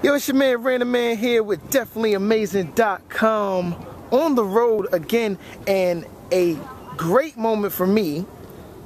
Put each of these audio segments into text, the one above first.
Yo, it's your man Random Man here with DefinitelyAmazing.com on the road again, and a great moment for me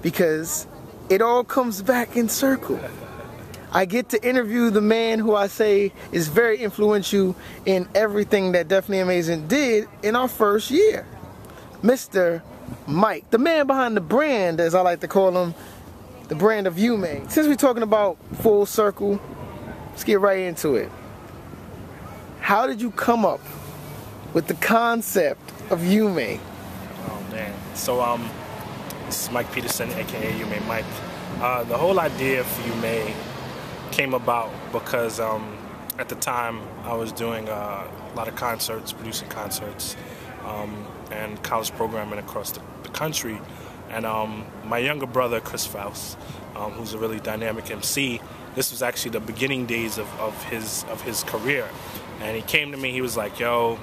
because it all comes back in circle. I get to interview the man who I say is very influential in everything that Definitely Amazing did in our first year. Mr. Mike, the man behind the brand, as I like to call him, the brand of YUME. Since we're talking about full circle, let's get right into it. How did you come up with the concept of YUME? Oh man, so this is Mike Peterson, aka YUME Mike. The whole idea for YUME came about because at the time I was doing a lot of concerts, producing concerts, and college programming across the country. And my younger brother, Chris Faust, who's a really dynamic MC, this was actually the beginning days of his career. And he came to me, he was like, yo,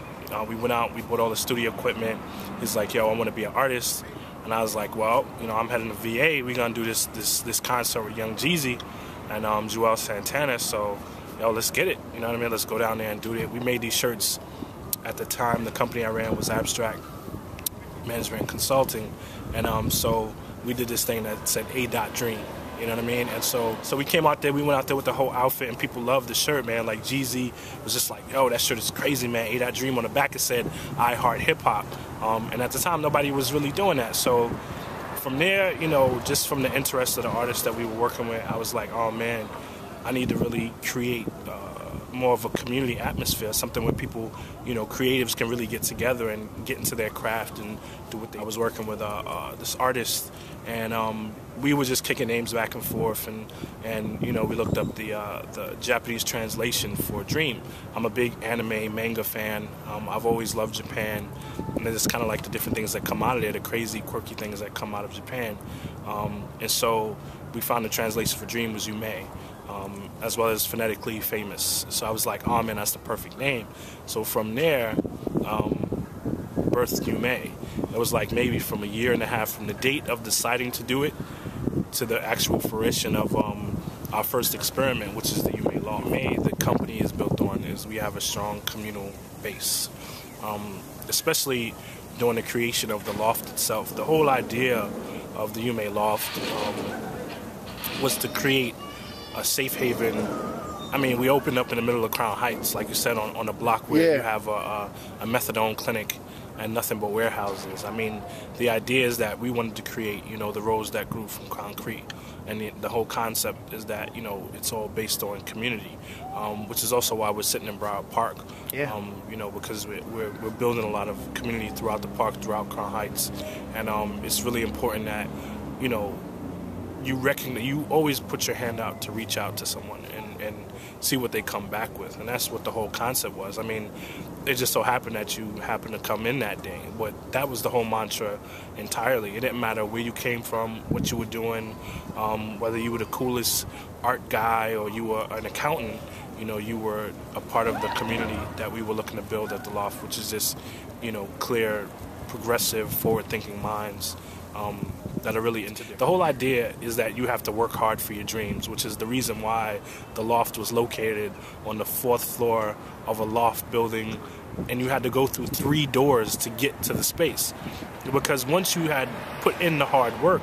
we went out, we bought all the studio equipment. He's like, yo, I want to be an artist. And I was like, well, you know, I'm heading to VA. We're going to do this concert with Young Jeezy and Joel Santana. So, yo, let's get it. You know what I mean? Let's go down there and do it. We made these shirts at the time. The company I ran was Abstract Management and Consulting. And so we did this thing that said A.Dream. You know what I mean? And so we came out there, we went out there with the whole outfit, and people loved the shirt, man. Like, Jeezy was just like, yo, that shirt is crazy, man. A.Dream on the back, it said, I heart hip hop. And at the time, nobody was really doing that. So from there, you know, just from the interest of the artists that we were working with, I was like, oh, man, I need to really create more of a community atmosphere, something where people, you know, creatives can really get together and get into their craft and do what they. I was working with this artist, and we were just kicking names back and forth, and you know, we looked up the Japanese translation for Dream. I'm a big anime manga fan. I've always loved Japan, and it's kind of like the different things that come out of there, the crazy, quirky things that come out of Japan. And so we found the translation for Dream was Yume. As well as phonetically famous. So I was like, oh man, that's the perfect name. So from there, birthed Yume. It was like maybe from a year and a half from the date of deciding to do it to the actual fruition of our first experiment, which is the YUME Loft. The company is built on is we have a strong communal base, especially during the creation of the loft itself. The whole idea of the YUME Loft was to create a safe haven. I mean, we opened up in the middle of Crown Heights, like you said, on a block where you have a methadone clinic and nothing but warehouses. I mean, the idea is that we wanted to create, you know, the roads that grew from concrete. And the whole concept is that, you know, it's all based on community, which is also why we're sitting in Broward Park. Yeah. You know, because we're building a lot of community throughout the park, throughout Crown Heights. And it's really important that, you know, you always put your hand out to reach out to someone and see what they come back with. And that's what the whole concept was. I mean, it just so happened that you happened to come in that day, but that was the whole mantra entirely. It didn't matter where you came from, what you were doing, whether you were the coolest art guy or you were an accountant. You know, you were a part of the community that we were looking to build at the Loft, which is just, you know, clear, progressive, forward-thinking minds that are really into it. The whole idea is that you have to work hard for your dreams, which is the reason why the Loft was located on the 4th floor of a loft building, and you had to go through 3 doors to get to the space. Because once you had put in the hard work,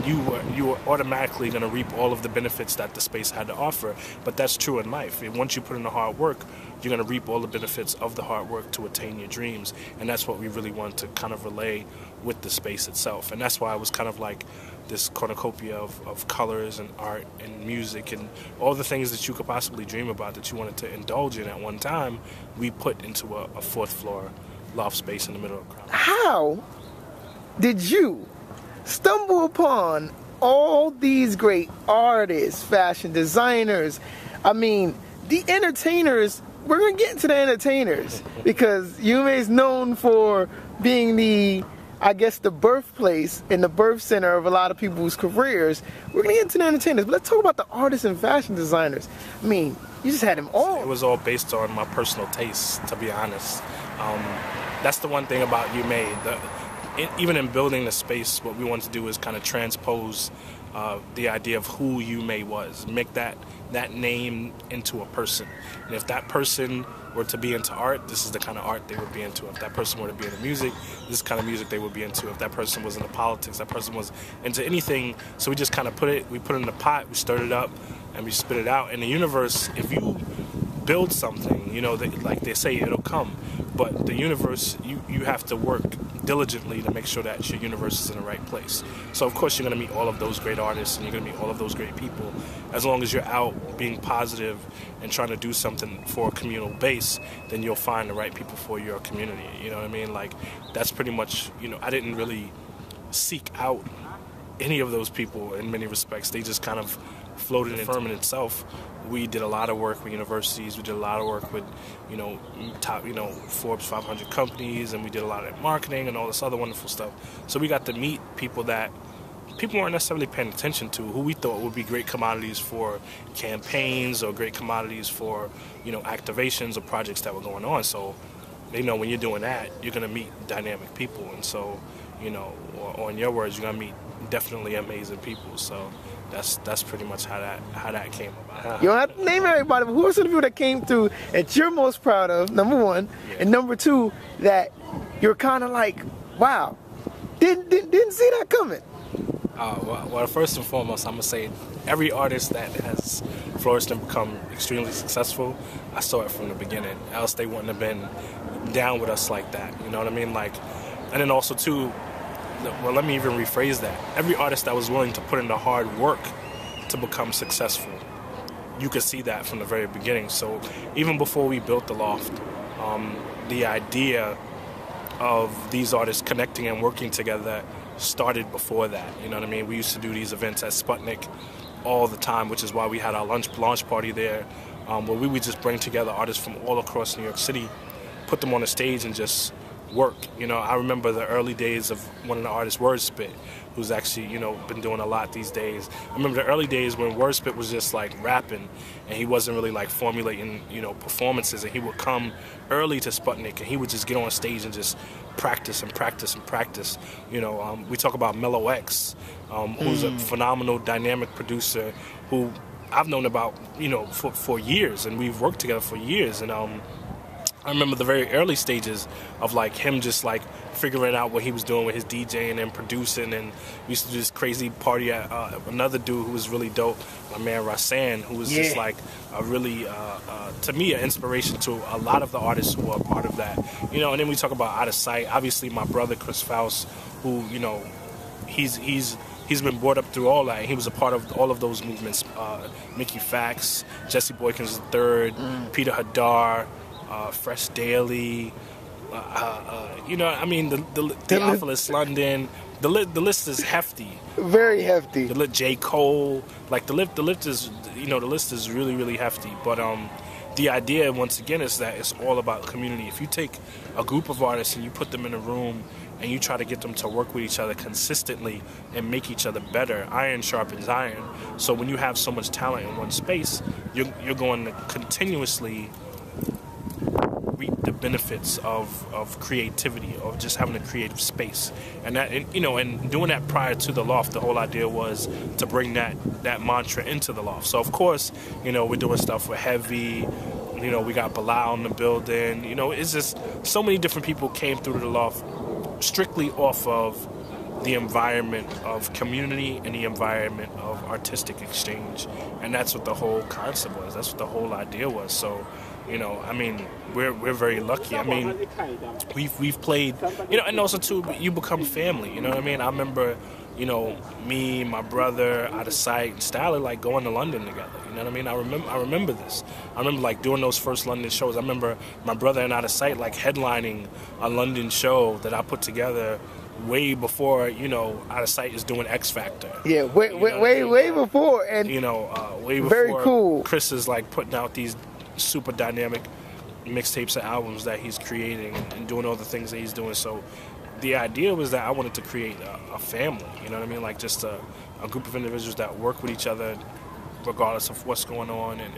you were automatically going to reap all of the benefits that the space had to offer. But that's true in life. Once you put in the hard work, you're going to reap all the benefits of the hard work to attain your dreams. And that's what we really want to kind of relay with the space itself. And that's why it was kind of like this cornucopia of colors and art and music and all the things that you could possibly dream about that you wanted to indulge in at one time, we put into a 4th floor loft space in the middle of the crowd. How did you stumble upon all these great artists, fashion designers? I mean, the entertainers. We're going to get into the entertainers because YUME is known for being I guess, the birthplace and the birth center of a lot of people's careers. We're going to get into the entertainers, but let's talk about the artists and fashion designers. I mean, you just had them all. It was all based on my personal tastes, to be honest. That's the one thing about YUME. Even in building the space, what we wanted to do is kind of transpose the idea of who YUME was, make that name into a person. And if that person were to be into art, this is the kind of art they would be into. If that person were to be into music, this is the kind of music they would be into. If that person was into politics, that person was into anything. So we just kind of put it in the pot, we stirred it up, and we spit it out. In the universe, if you build something, you know, like they say, it'll come. But the universe, you have to work diligently to make sure that your universe is in the right place. So of course you're going to meet all of those great artists and you're going to meet all of those great people. As long as you're out being positive and trying to do something for a communal base, then you'll find the right people for your community. You know what I mean? Like, that's pretty much, you know, I didn't really seek out any of those people in many respects. They just kind of floated in the firm in itself. We did a lot of work with universities. We did a lot of work with, you know, top, you know, Forbes 500 companies, and we did a lot of marketing and all this other wonderful stuff. So we got to meet people that people weren't necessarily paying attention to, who we thought would be great commodities for campaigns or great commodities for, you know, activations or projects that were going on. So, you know, when you're doing that, you're going to meet dynamic people. And so, you know, or in your words, you're going to meet definitely amazing people. So that's pretty much how that came about. You don't have to name everybody, but who are some people that came through that you're most proud of, number one, and number two, that you're kind of like, wow, didn't see that coming? Well, first and foremost, I'm going to say every artist that has flourished and become extremely successful, I saw it from the beginning, else they wouldn't have been down with us like that, you know what I mean? Like, and then also too, well, let me even rephrase that. Every artist that was willing to put in the hard work to become successful, you could see that from the very beginning. So even before we built the Loft, the idea of these artists connecting and working together started before that. You know what I mean? We used to do these events at Sputnik all the time, which is why we had our launch party there, where we would just bring together artists from all across New York City, put them on a stage and just work. You know, I remember the early days of one of the artists, Wordspit, who's actually, you know, been doing a lot these days. I remember the early days when Wordspit was just like rapping and he wasn't really like formulating, you know, performances, and he would come early to Sputnik and he would just get on stage and just practice and practice and practice. You know, we talk about Mellow X, who's a phenomenal dynamic producer who I've known about, you know, for years, and we've worked together for years. And I remember the very early stages of like him just like figuring out what he was doing with his DJing and producing, and we used to do this crazy party at another dude who was really dope, my man Rasan, who was just like a really, to me, an inspiration to a lot of the artists who are part of that. You know, and then we talk about Out of Sight, obviously my brother Chris Faust, who, you know, he's been brought up through all that. He was a part of all of those movements. Mickey Fax, Jesse Boykins III, Peter Hadar, Fresh Daily, you know, I mean, the Theophilus London, the list is hefty. Very hefty. The J. Cole, like the list is, you know, the list is really, really hefty. But the idea, once again, is that it's all about community. If you take a group of artists and you put them in a room and you try to get them to work with each other consistently and make each other better, iron sharpens iron. So when you have so much talent in one space, you're going to continuously reap the benefits of creativity, of just having a creative space. And that, and, you know, and doing that prior to the Loft, the whole idea was to bring that mantra into the Loft. So of course, you know, we're doing stuff with Heavy, you know, we got Bilal in the building, you know, it's just so many different people came through the Loft strictly off of the environment of community and the environment of artistic exchange. And that's what the whole concept was. That's what the whole idea was. So, you know, I mean, we're very lucky. I mean, we've played, you know, and also too, you become family, you know what I mean? I remember, you know, me, my brother, Out of Sight, and Styler, like going to London together. You know what I mean? I remember this. I remember like doing those first London shows. I remember my brother and Out of Sight like headlining a London show that I put together way before, you know, Out of Sight is doing X Factor. Yeah, way before, and you know, way before. Very cool. Chris is like putting out these super dynamic mixtapes and albums that he's creating and doing all the things that he's doing. So the idea was that I wanted to create a family, you know what I mean? Like just a group of individuals that work with each other regardless of what's going on, and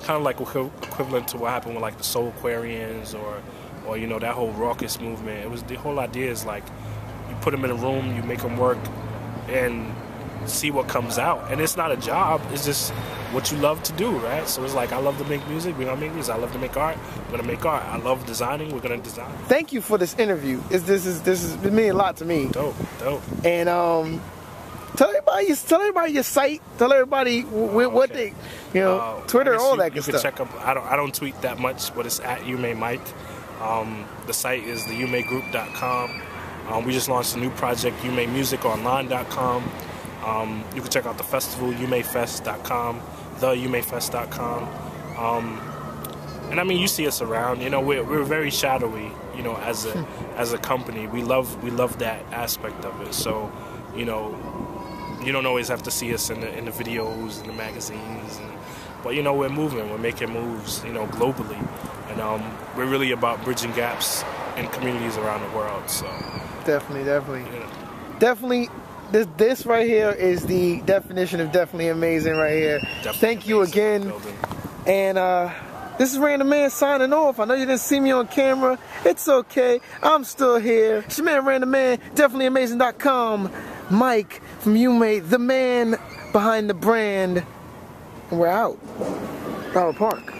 kind of like equivalent to what happened with like the Soul Aquarians or you know, that whole raucous movement. It was, the whole idea is like you put them in a room, you make them work, and see what comes out. And it's not a job, it's just what you love to do, right? So it's like, I love to make music, we're gonna make music. I love to make art, we're gonna make art. I love designing, we're gonna design. Thank you for this interview. This has mean a lot to me. Dope. And tell everybody your site. Tell everybody what they, Twitter, all that good stuff. Check up. I don't tweet that much, but it's at YUME Mike. The site is the YUMEgroup.com. We just launched a new project, YUMEmusiconline.com. You can check out the festival, YUMEfest.com, theyumefest.com. And I mean, you see us around. We're very shadowy. As a company, we love that aspect of it. So, you don't always have to see us in the videos and the magazines. But we're moving. We're making moves. Globally, and we're really about bridging gaps in communities around the world. So definitely. This right here is the definition of definitely amazing right here. Thank you again. And this is Random Man signing off. I know you didn't see me on camera. It's okay. I'm still here. It's your man Random Man, definitelyamazing.com. Mike from YUME, the man behind the brand. And we're out. Flower Park.